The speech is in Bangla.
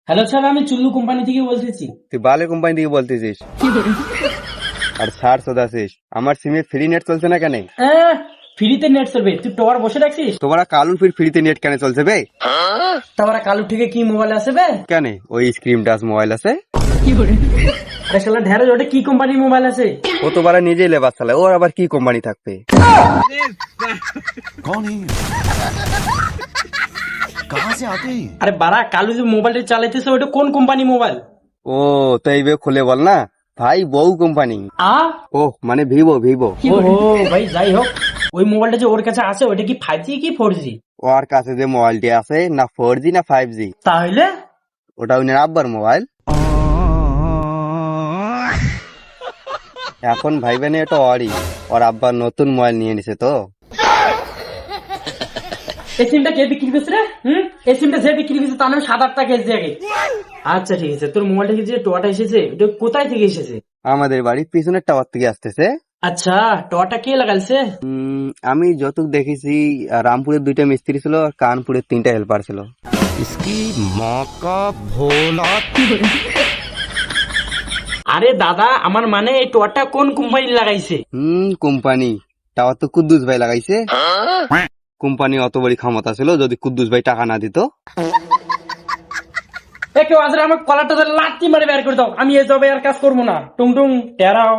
হ্যালো স্যার, আমি চুল্লু কোম্পানি থেকে বলতেছি। তুই বালে কোম্পানি থেকে বলতেছিস আর ছাড় সোদাছিস? আমার সিমে ফ্রি নেট চলছে না কেন? ফ্রিতে নেট চলবে, তুই টাওয়ার বসে রাখছিস? তোমরা কালু ফির ফ্রিতে নেট কেন চলছে বে? তারপরে কালু থেকে কি মোবাইল আছে বে? কেন ওই স্ক্রিন টাচ মোবাইল আছে? আরে শালা ঢেরে ওটা কি কোম্পানির মোবাইল আছে? ও তো বারা নিজেই লেবার চালায়, ওর আবার কি কোম্পানি থাকবে? कौन है ये? कहाँ से आते हैं ये? আরে বাড়া, কালু যে মোবাইলটা চালাইতেছে ওটা কোন কোম্পানি মোবাইল? ও তো এই বে খুলে বল না ভাই, বউ কোম্পানি। আ ও মানে ভিভো ভিভো। ও ভাই, যাই হোক, ওই মোবাইলটা যে ওর কাছে আছে ওটা কি 5G কি 4G? ওর কাছে যে মোবাইলটি আছে না 4G না 5G, তাহলে ওটা উনি আব্বার মোবাইল। এখন ভাইবেন এটা ওরই, ওর আব্বার নতুন মোবাইল নিয়ে নিছে তো। এই সিমটা কে বিক্রি করছে রে? এই সিমটা যে বিক্রি করছে তার নাম 7-8 টাকা এসে আগে। আচ্ছা ঠিক আছে, তোর মোবাইলটা যে টোয়াটা এসেছে ওটা কোথায় থেকে এসেছে? আমাদের বাড়ির পিছনের টাওয়ার থেকে আসতেছে। আচ্ছা, টোয়াটা কে লাগাইছে? আমি যতটুক দেখেছি রামপুরের 2টা মিস্ত্রি ছিল আর কানপুরের 3টা হেল্পার ছিল। इसकी माँ का भोला। আরে দাদা, আমার মানে এই টোয়াটা কোন কোম্পানি লাগাইছে? কোম্পানি টাওয়ার তো কুদ্দুস ভাই লাগাইছে। কোম্পানি অত বড় ক্ষমতা ছিল, যদি কুদ্দুস ভাই টাকা না দিত। কেউ আজরে আমার কলারটা ধরে লাত্তি মারে বের করে দাও, আমি এই জবে আর কাজ করবো না। টুং টুং টেরাও।